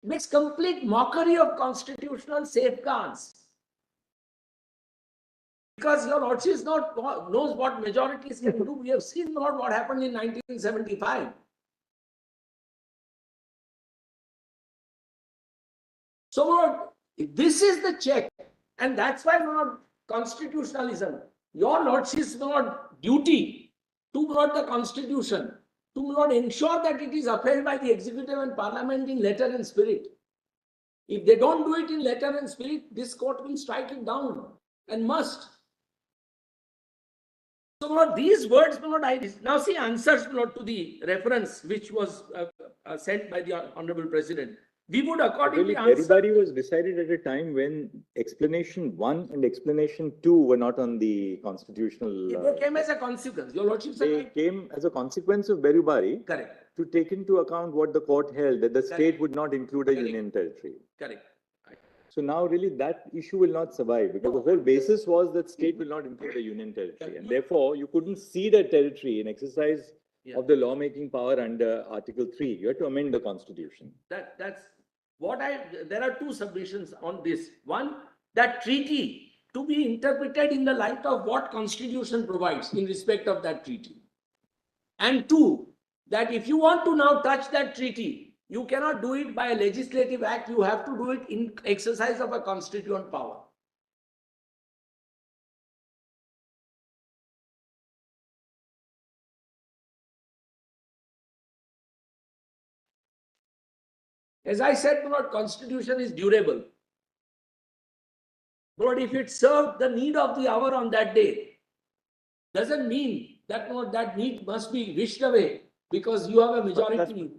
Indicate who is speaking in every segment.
Speaker 1: makes complete mockery of constitutional safeguards. Because your lordship knows what majorities can do. We have seen what happened in 1975. So Lord, this is the check, and that's why Lord, constitutionalism, your lordship's Lord, duty to Lord the constitution, to Lord ensure that it is upheld by the executive and parliament in letter and spirit. If they don't do it in letter and spirit, this court will strike it down and must. So Lord, these words, Lord, I now see answers, Lord, to the reference which was sent by the Honorable President. We would accordingly answer.
Speaker 2: Beribari was decided at a time when explanation 1 and explanation 2 were not on the constitutional.
Speaker 1: They came as a consequence. Your lordship said
Speaker 2: they came as a consequence of Beribari.
Speaker 1: Correct.
Speaker 2: To take into account what the court held, that the state would not include a union territory.
Speaker 1: Correct.
Speaker 2: So now really that issue will not survive, because the whole basis was that state will not include a union territory, and therefore you couldn't see that territory in exercise of the lawmaking power under Article 3. You had to amend the constitution.
Speaker 1: That's what there are two submissions on this. One, that treaty to be interpreted in the light of what constitution provides in respect of that treaty. And two, that if you want to now touch that treaty, you cannot do it by a legislative act. You have to do it in exercise of a constituent power. As I said, Lord, constitution is durable. But if it served the need of the hour on that day, doesn't mean that that need must be wished away because you have a majority need.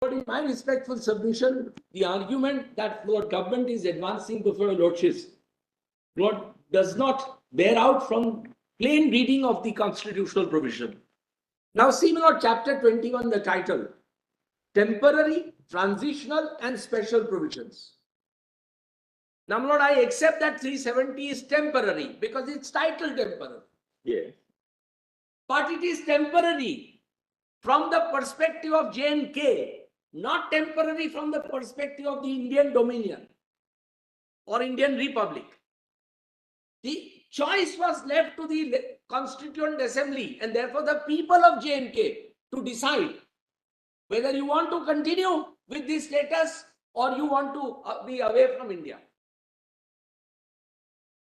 Speaker 1: But in my respectful submission, the argument that Lord government is advancing before lordships, Lord, does not bear out from plain reading of the constitutional provision. Now see Lord chapter 21, the title, temporary, transitional and special provisions. Now Lord, I accept that 370 is temporary because it's titled temporary.
Speaker 2: Yes.
Speaker 1: But it is temporary from the perspective of J&K, not temporary from the perspective of the Indian Dominion or Indian Republic. The choice was left to the Constituent Assembly and therefore the people of J&K to decide whether you want to continue with this status or you want to be away from India.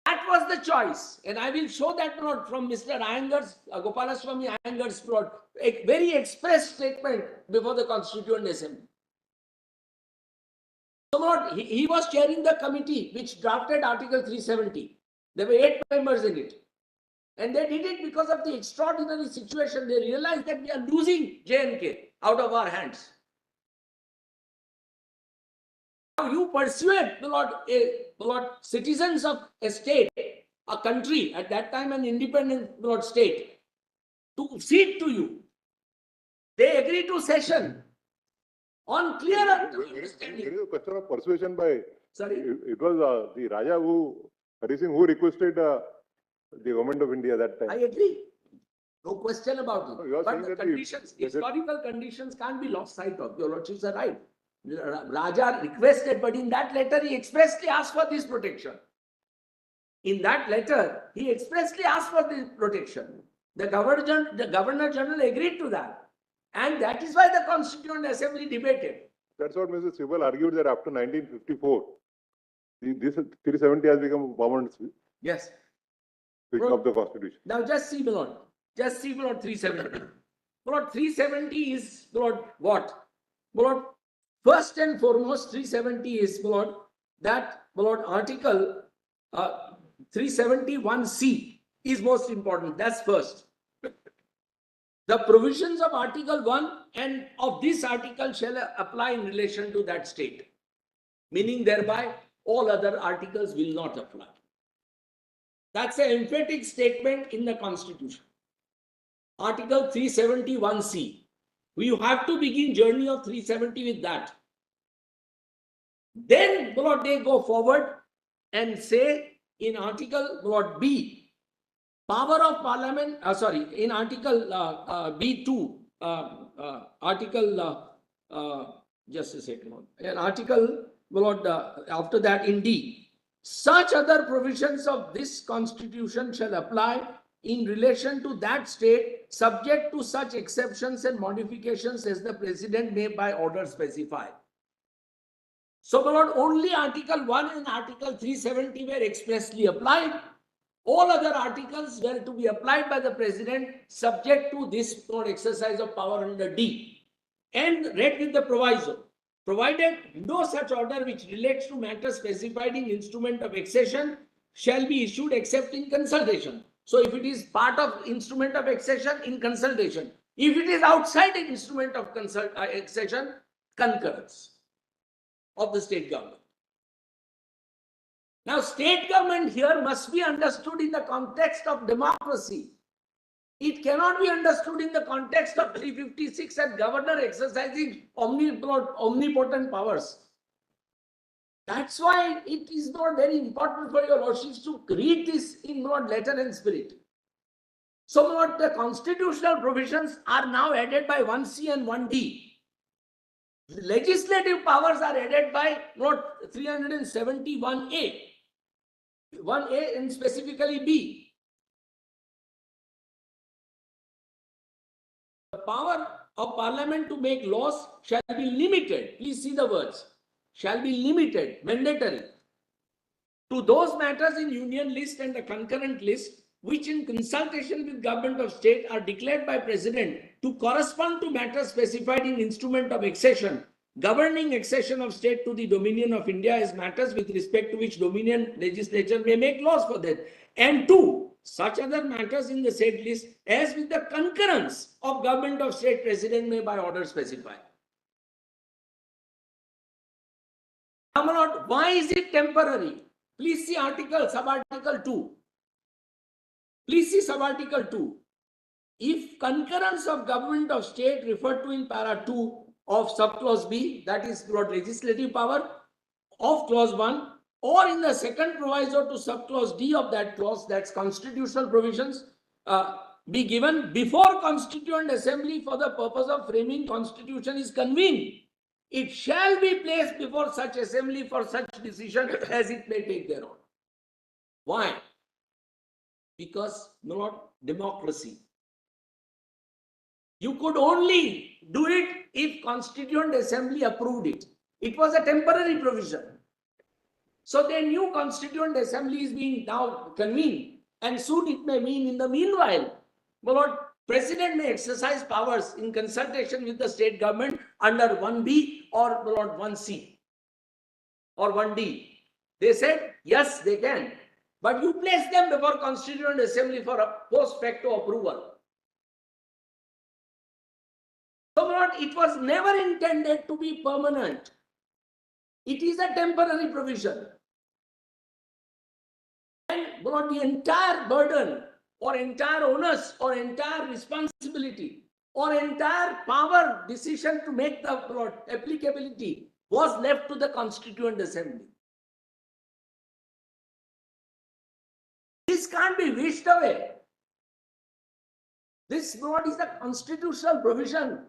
Speaker 1: That was the choice, and I will show that note from Mr. Iyengar's, Gopalaswamy Iyengar's plot, a very express statement before the Constituent Assembly. So, he was chairing the committee which drafted Article 370. There were 8 members in it. And they did it because of the extraordinary situation. They realized that we are losing J&K out of our hands. Now you persuade citizens of a state, a country, at that time an independent state, to cede to you. They agree to session on clear understanding.
Speaker 3: There is a question of persuasion by.
Speaker 1: Sorry?
Speaker 3: It was the Raja Hari Singh who requested the government of India that time.
Speaker 1: I agree. No question about it.
Speaker 3: You are
Speaker 1: But
Speaker 3: saying
Speaker 1: the
Speaker 3: that
Speaker 1: conditions, historical conditions can't be lost sight of. Your lordships are right. Raja requested, but in that letter he expressly asked for this protection. In that letter, he expressly asked for this protection. The Governor General agreed to that. And that is why the Constituent Assembly debated.
Speaker 3: That's what Mr. Sibal argued, that after 1954, this 370 has become a permanent
Speaker 1: Yes.
Speaker 3: section of the Constitution.
Speaker 1: Now just see, Lord. Just see, Lord, 370. Lord, 370 is, Lord, what? Lord, first and foremost, 370 is, Lord, that, Lord, Article 371C is most important. That's first. The provisions of Article 1 and of this article shall apply in relation to that state. Meaning thereby, all other articles will not apply. That's an emphatic statement in the Constitution. Article 371C. We have to begin journey of 370 with that. Then, Lord, they go forward and say in Article B, power of Parliament, in Article B2, just a second, in Article, Lord, after that in D, such other provisions of this Constitution shall apply in relation to that state, subject to such exceptions and modifications as the President may by order specify. So, Lord, only Article 1 and Article 370 were expressly applied. All other articles were to be applied by the President, subject to this exercise of power under D, and read with the proviso. Provided no such order which relates to matters specified in instrument of accession shall be issued except in consultation. So if it is part of instrument of accession, in consultation. If it is outside the instrument of accession, concurrence of the state government. Now, state government here must be understood in the context of democracy. It cannot be understood in the context of 356 and governor exercising omnipotent powers. That's why it is not very important for your lordships to read this in letter and spirit. So, the constitutional provisions are now added by 1C and 1D. The legislative powers are added by 371A. 1A and specifically B. The power of Parliament to make laws shall be limited. Please see the words. Shall be limited, mandatory, to those matters in Union list and the concurrent list, which in consultation with Government of State are declared by President to correspond to matters specified in instrument of accession, governing accession of state to the dominion of India as matters with respect to which dominion legislature may make laws for that. And two, such other matters in the said list as with the concurrence of Government of State, President may by order specify. Why is it temporary? Please see subarticle 2. Please see subarticle 2. If concurrence of Government of State referred to in para 2 of subclause B, that is legislative power of clause 1, or in the second proviso to subclause D of that clause, that's constitutional provisions, be given before Constituent Assembly for the purpose of framing Constitution is convened, it shall be placed before such assembly for such decision as it may take thereon. Why? Because not democracy. You could only do it if Constituent Assembly approved it. It was a temporary provision. So the new Constituent Assembly is being now convened, and soon it may mean in the meanwhile, President may exercise powers in consultation with the state government under 1B or 1C or 1D. They said, yes, they can. But you place them before Constituent Assembly for a post facto approval. So it was never intended to be permanent. It is a temporary provision. And the entire burden or entire onus or entire responsibility or entire power decision to make the applicability was left to the Constituent Assembly. This can't be wished away. This is a constitutional provision.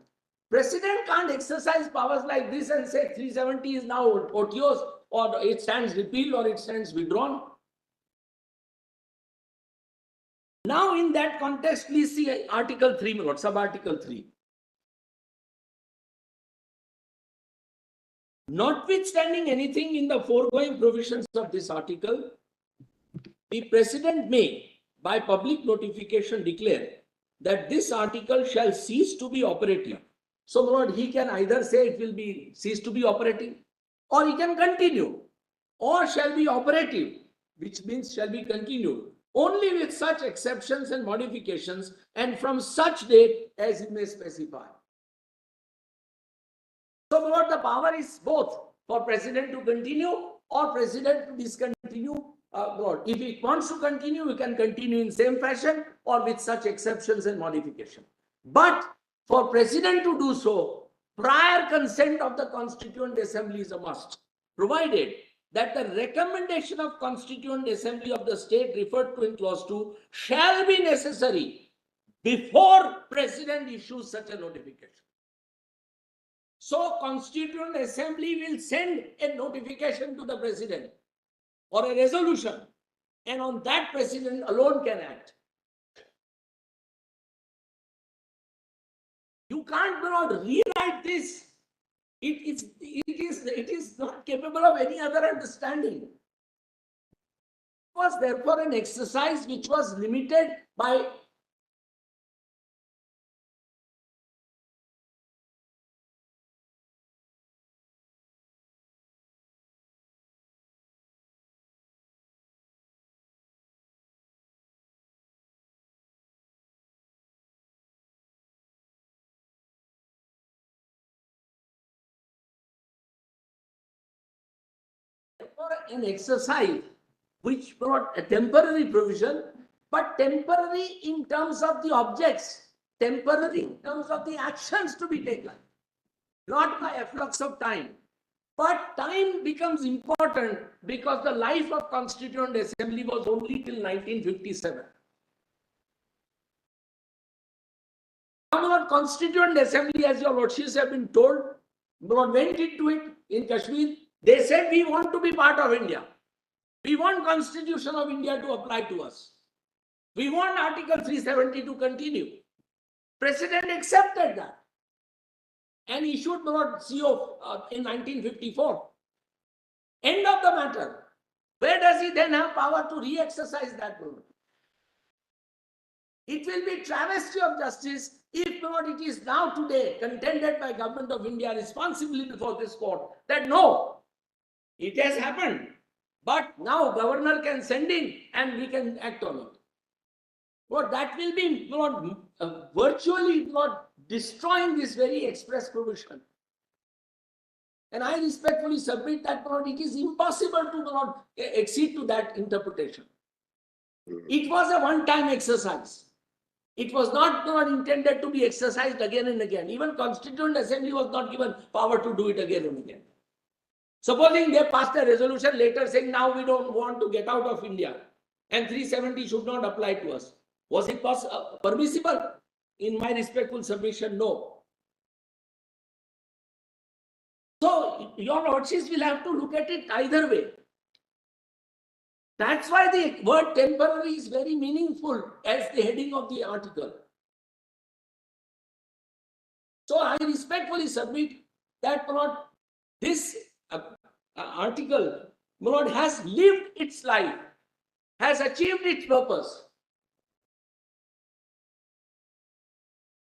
Speaker 1: President can't exercise powers like this and say 370 is now OTOs or it stands repealed or it stands withdrawn. Now in that context, please see Article 3, sub-article 3. Notwithstanding anything in the foregoing provisions of this article, the President may, by public notification, declare that this article shall cease to be operative. So, he can either say it will be cease to be operative, or he can continue, or shall be operative, which means shall be continued, only with such exceptions and modifications, and from such date as he may specify. So, the power is both for President to continue or President to discontinue. If he wants to continue, we can continue in same fashion or with such exceptions and modification. But for President to do so, prior consent of the Constituent Assembly is a must, provided that the recommendation of Constituent Assembly of the state referred to in clause 2 shall be necessary before President issues such a notification. So, Constituent Assembly will send a notification to the President or a resolution, and on that President alone can act. You can't rewrite this. It is not capable of any other understanding. It was therefore an exercise which was limited by an exercise which brought a temporary provision, but temporary in terms of the objects, temporary in terms of the actions to be taken, not by efflux of time. But time becomes important because the life of Constituent Assembly was only till 1957. Now, Constituent Assembly, as your lordships have been told, went into it in Kashmir. They said, we want to be part of India. We want Constitution of India to apply to us. We want Article 370 to continue. President accepted that and issued CO in 1954. End of the matter. Where does he then have power to re-exercise that rule? It will be travesty of justice if it is now today contended by Government of India responsibly before this court that no, it has happened, but now Governor can send in and we can act on it. That will be virtually destroying this very express provision. And I respectfully submit that it is impossible to accede to that interpretation. It was a one-time exercise. It was not intended to be exercised again and again. Even Constituent Assembly was not given power to do it again and again. Supposing they passed a resolution later saying now we don't want to get out of India and 370 should not apply to us. Was it permissible? In my respectful submission, no. So your lordships will have to look at it either way. That's why the word temporary is very meaningful as the heading of the article. So I respectfully submit that this article has lived its life, has achieved its purpose.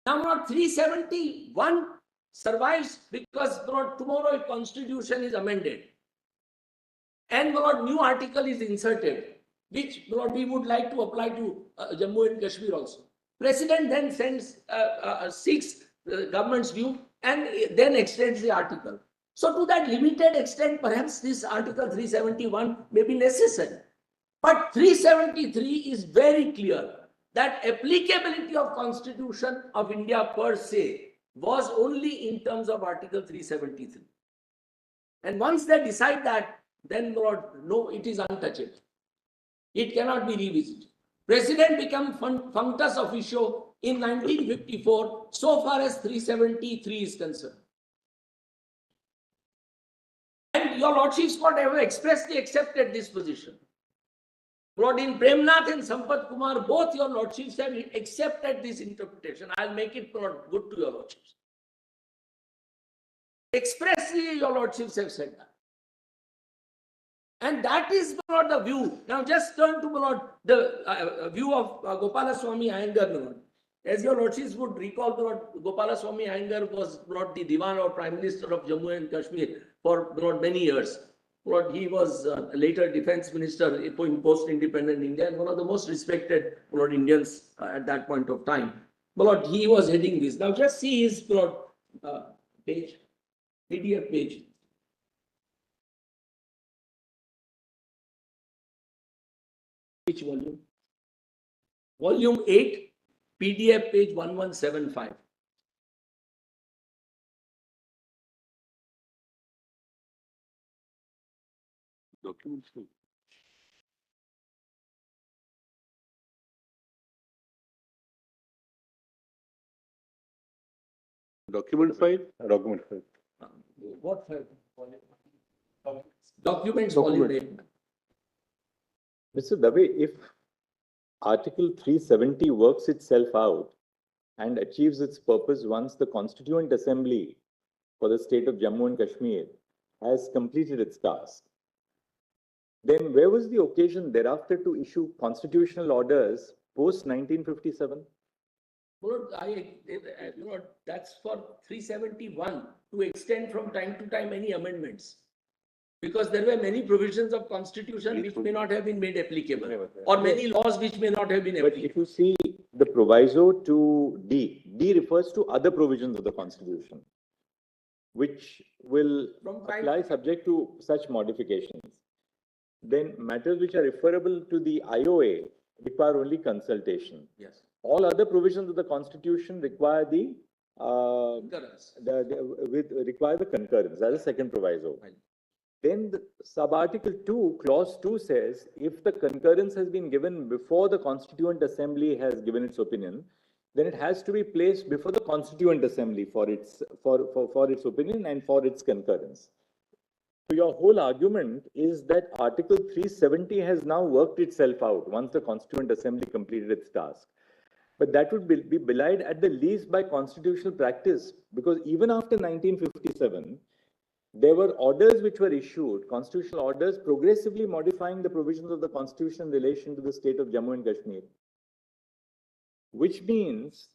Speaker 1: Now 371 survives because tomorrow a constitution is amended and new article is inserted. which we would like to apply to Jammu and Kashmir also. President then seeks the government's view and then extends the article. So to that limited extent, perhaps this Article 371 may be necessary. But 373 is very clear that applicability of Constitution of India per se was only in terms of Article 373. And once they decide that, then no, it is untouchable. It cannot be revisited. President became functus officio in 1954 so far as 373 is concerned. And your lordships have expressly accepted this position. Lord, in Premnath and Sampath Kumar, both your lordships have accepted this interpretation. I'll make it good to your lordships. Expressly, your lordships have said that. And that is the view. Now just turn to the view of Gopalaswamy Iyengar. As your lordships would recall, Gopalaswamy Iyengar was the Diwan or Prime Minister of Jammu and Kashmir for many years. He was later Defense Minister in post-independent India and one of the most respected Indians at that point of time. He was heading this. Now just see his page, PDF page. Which volume? Volume 8, PDF page 1175.
Speaker 3: Documents. Document file? Document file.
Speaker 1: What file? Documents volume 8.
Speaker 2: Mr. Dave, if Article 370 works itself out and achieves its purpose once the Constituent Assembly for the state of Jammu and Kashmir has completed its task, then where was the occasion thereafter to issue constitutional orders post 1957?
Speaker 1: That's for 371 to extend from time to time any amendments. Because there were many provisions of Constitution which may not have been made applicable, or many laws which may not have been applicable.
Speaker 2: But if you see the proviso to D refers to other provisions of the Constitution, which will apply subject to such modifications. Then matters which are referable to the IOA require only consultation.
Speaker 1: Yes.
Speaker 2: All other provisions of the Constitution require the concurrence. That's the second proviso.
Speaker 1: Right.
Speaker 2: Then the sub-article 2, clause 2 says, if the concurrence has been given before the Constituent Assembly has given its opinion, then it has to be placed before the Constituent Assembly for its opinion and for its concurrence. So your whole argument is that Article 370 has now worked itself out once the Constituent Assembly completed its task. But that would be belied at the least by constitutional practice, because even after 1957, there were orders which were issued, constitutional orders, progressively modifying the provisions of the Constitution in relation to the state of Jammu and Kashmir. Which means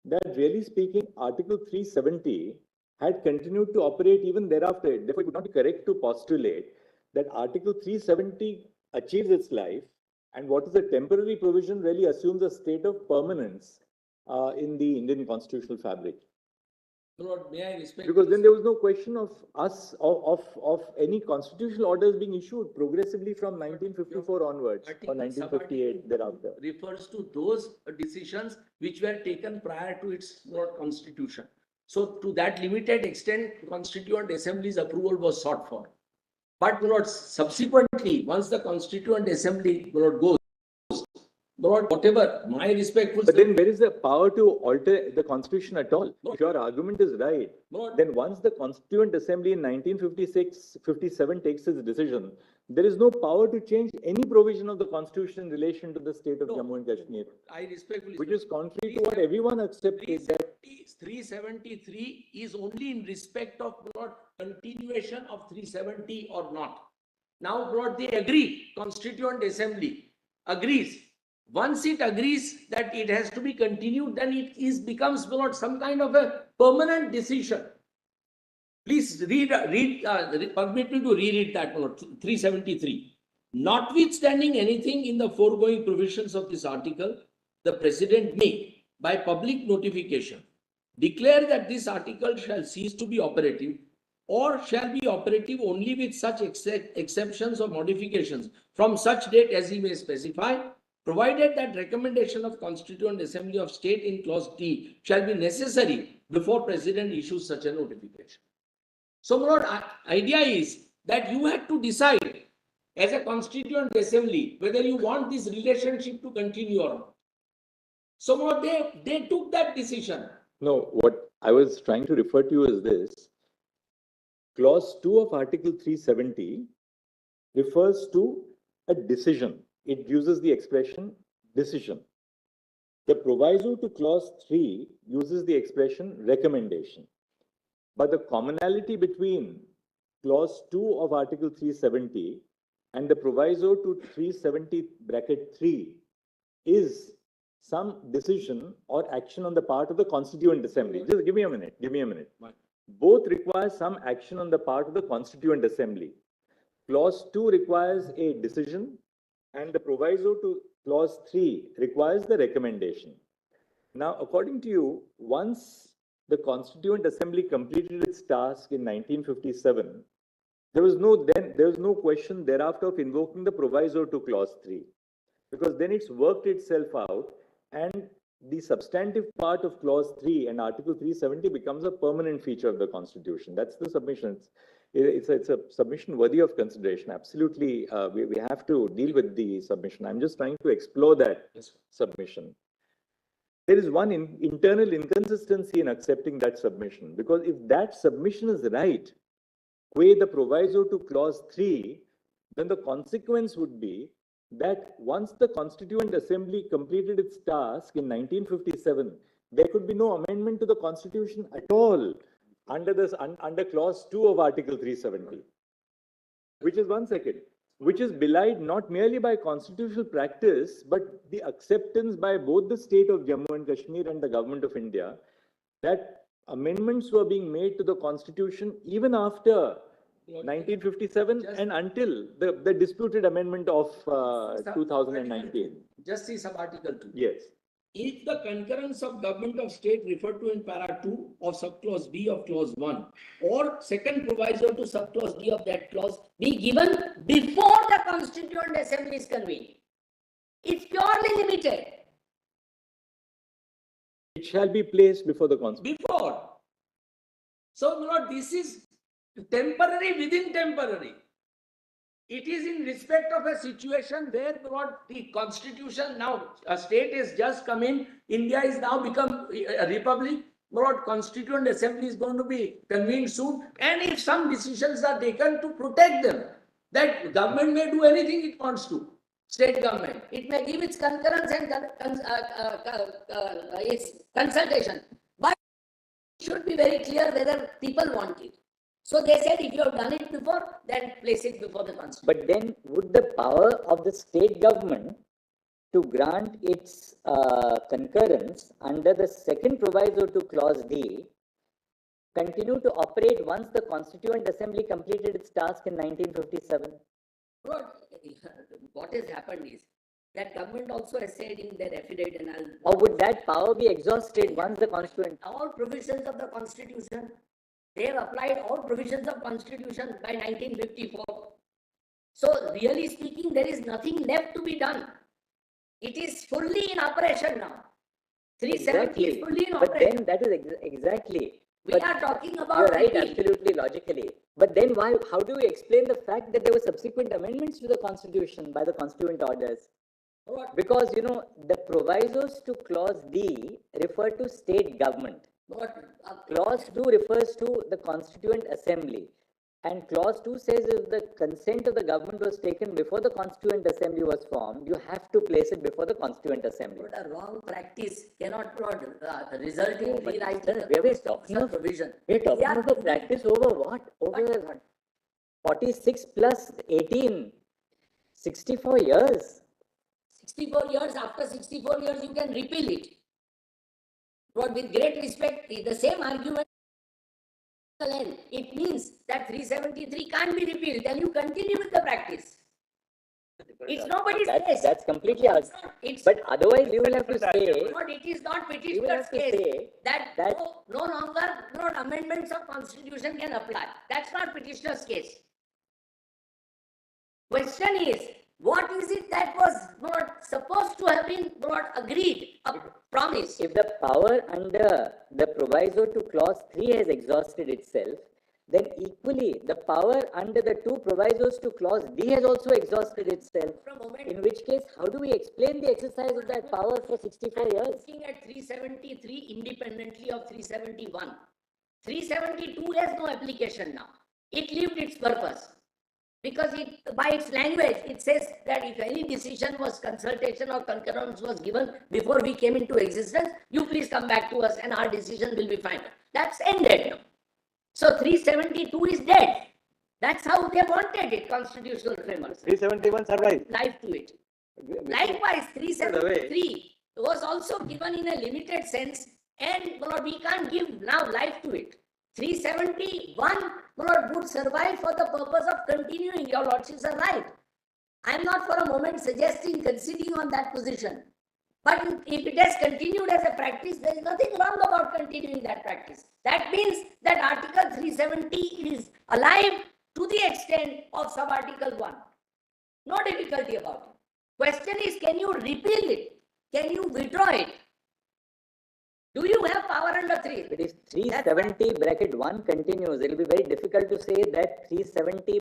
Speaker 2: that, really speaking, Article 370 had continued to operate even thereafter. Therefore, it would not be correct to postulate that Article 370 achieves its life, and what is a temporary provision really assumes a state of permanence in the Indian constitutional fabric.
Speaker 1: Lord, may I respect?
Speaker 2: Because then there was no question of any constitutional orders being issued progressively from 1954 onwards or 1958 thereafter.
Speaker 1: Refers to those decisions which were taken prior to its constitution. So to that limited extent, Constituent Assembly's approval was sought for. But subsequently, once the Constituent Assembly goes, whatever, my respectful.
Speaker 2: But then where is the power to alter the Constitution at all? If your argument is right, then once the Constituent Assembly in 1956-57 takes its decision, there is no power to change any provision of the Constitution in relation to the state of Jammu and Kashmir.
Speaker 1: I respectfully.
Speaker 2: Which is contrary to what everyone accepted.
Speaker 1: 373 is only in respect of continuation of 370 or not. Now, they agree, Constituent Assembly agrees. Once it agrees that it has to be continued, then it becomes some kind of a permanent decision. Please permit me to reread that 373. Notwithstanding anything in the foregoing provisions of this article, the President may, by public notification, declare that this article shall cease to be operative or shall be operative only with such exceptions or modifications from such date as he may specify, provided that recommendation of Constituent Assembly of State in clause D shall be necessary before President issues such a notification. So, my lord, idea is that you have to decide as a Constituent Assembly whether you want this relationship to continue or not. So, my lord, they took that decision.
Speaker 2: No, what I was trying to refer to is this. Clause 2 of Article 370 refers to a decision. It uses the expression decision. The proviso to Clause 3 uses the expression recommendation. But the commonality between Clause 2 of Article 370 and the proviso to 370(3) is some decision or action on the part of the Constituent Assembly. Just give me a minute. Both require some action on the part of the Constituent Assembly. Clause 2 requires a decision and the proviso to Clause 3 requires the recommendation. Now, according to you, once the Constituent Assembly completed its task in 1957, there was no question thereafter of invoking the proviso to Clause 3, because then it's worked itself out and the substantive part of Clause 3 and Article 370 becomes a permanent feature of the Constitution. That's the submission. It's a submission worthy of consideration. Absolutely, we have to deal with the submission. I'm just trying to explore that submission. There is one internal inconsistency in accepting that submission, because if that submission is right, qua the proviso to Clause 3, then the consequence would be that once the Constituent Assembly completed its task in 1957, there could be no amendment to the Constitution at all under Clause 2 of Article 370, which is belied not merely by constitutional practice, but the acceptance by both the state of Jammu and Kashmir and the government of India that amendments were being made to the Constitution even after 1957 and until the disputed amendment of 2019.
Speaker 1: Just see sub-article 2.
Speaker 2: Yes.
Speaker 1: If the concurrence of government of state referred to in para 2 of subclause B of clause 1 or second proviso to subclause D of that clause be given before the Constituent Assembly is convened, it's purely limited.
Speaker 2: It shall be placed before the Constitution.
Speaker 1: Before. So, Lord, this is temporary within temporary. It is in respect of a situation where what the Constitution now, a state has just come in, India is now become a republic, what Constituent Assembly is going to be convened soon, and if some decisions are taken to protect them, that government may do anything it wants to, state government. It may give its concurrence and its consultation, but it should be very clear whether people want it. So they said, if you have done it before, then place it before the Constitution.
Speaker 4: But then would the power of the state government to grant its concurrence under the second proviso to Clause D continue to operate once the Constituent Assembly completed its task in 1957?
Speaker 1: What has happened is that government also has said in their affidavit, and
Speaker 4: or would that power be exhausted once the Constituent?
Speaker 1: All provisions of the Constitution. They have applied all provisions of Constitution by 1954. So, really speaking, there is nothing left to be done. It is fully in operation now. 370 is fully in operation.
Speaker 4: But then that is exactly.
Speaker 1: We are talking about.
Speaker 4: You're right, absolutely, logically. But then why? How do we explain the fact that there were subsequent amendments to the Constitution by the Constituent Orders?
Speaker 1: What?
Speaker 4: Because, you know, the provisos to Clause D refer to state government. Clause 2 refers to the Constituent Assembly, and Clause 2 says if the consent of the government was taken before the Constituent Assembly was formed, you have to place it before the Constituent Assembly.
Speaker 1: But a wrong practice cannot result in rewriting
Speaker 4: we're talking of
Speaker 1: provision.
Speaker 4: We're talking of a practice over what? Over 46 plus 18, 64 years.
Speaker 1: 64 years, after 64 years you can repeal it. But with great respect, the same argument, it means that 373 can't be repealed, then you continue with the practice.
Speaker 4: It's nobody's case. That's completely
Speaker 1: It's
Speaker 4: out.
Speaker 1: not- it's-
Speaker 4: But otherwise, you will have to say,
Speaker 1: But it is not
Speaker 4: you will
Speaker 1: petitioner's
Speaker 4: have to
Speaker 1: case
Speaker 4: say
Speaker 1: that
Speaker 4: that
Speaker 1: no longer amendments of constitution can apply. That's not petitioner's case. Question is, what is it that was not supposed to have been agreed, a promise?
Speaker 4: if the power under the proviso to clause 3 has exhausted itself, then equally the power under the 2 provisos to clause D has also exhausted itself.
Speaker 1: For a moment,
Speaker 4: In which case, how do we explain the exercise of that power for 64 years?
Speaker 1: looking at 373 independently of 371. 372 has no application now. It lived its purpose. Because by its language, it says that if any decision was consultation or concurrence was given before we came into existence, you please come back to us and our decision will be final. That's ended now. So 372 is dead. That's how they wanted it, constitutional framers.
Speaker 2: 371 survived.
Speaker 1: Life to it. Likewise, 373 was also given in a limited sense, and we can't give now life to it. 371 would survive for the purpose of continuing. Your lordships are right. I am not for a moment suggesting conceding on that position. But if it has continued as a practice, there is nothing wrong about continuing that practice. That means that Article 370 is alive to the extent of Sub-Article 1. No difficulty about it. Question is, can you repeal it? Can you withdraw it? Do you have power under 3?
Speaker 4: But if 370 bracket 1 continues, it will be very difficult to say that 370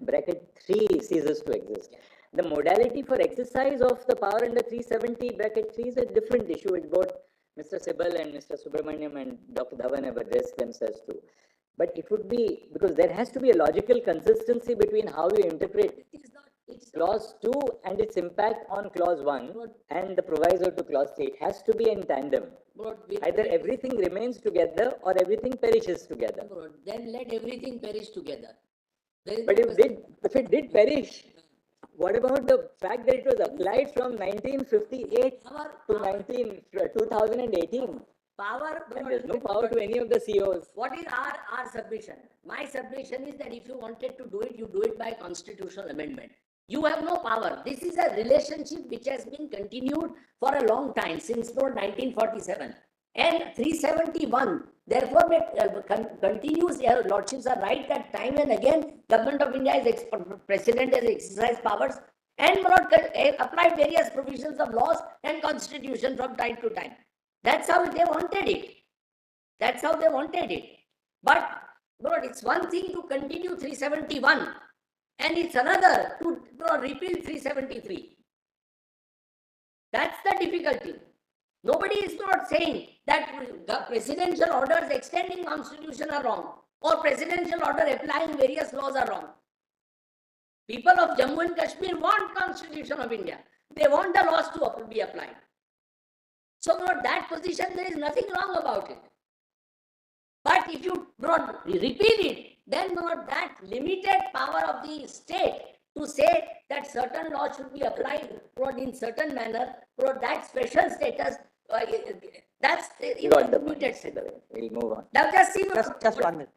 Speaker 4: bracket 3 ceases to exist. The modality for exercise of the power under 370 bracket 3 is a different issue, which both Mr. Sibal and Mr. Subramaniam and Dr. Dhawan have addressed themselves to. But it would be, because there has to be a logical consistency between how you interpret clause 2 and its impact on clause 1 and the proviso to clause 3. It has to be in tandem. Either everything remains together or everything perishes together.
Speaker 1: Then let everything perish together.
Speaker 4: But if it did perish, what about the fact that it was applied from 1958 to 2018?
Speaker 1: Power,
Speaker 4: and there's no power to any of the CEOs.
Speaker 1: What is our submission? My submission is that if you wanted to do it, you do it by constitutional amendment. You have no power. This is a relationship which has been continued for a long time, since 1947. And 371, therefore, continues, your lordships are right, that time and again, Government of India, President has exercised powers and applied various provisions of laws and constitution from time to time. That's how they wanted it. That's how they wanted it. But it's one thing to continue 371 and it's another to repeal 373. That's the difficulty. Nobody is not saying that the presidential orders extending constitution are wrong or presidential order applying various laws are wrong. People of Jammu and Kashmir want Constitution of India. They want the laws to be applied. So that position, there is nothing wrong about it. But if you repeal it, then that limited power of the state to say that certain laws should be applied in certain manner, that special status, that's
Speaker 4: You got the point.
Speaker 1: limited.
Speaker 4: We'll move on.
Speaker 1: Now just see
Speaker 4: Just 1 minute.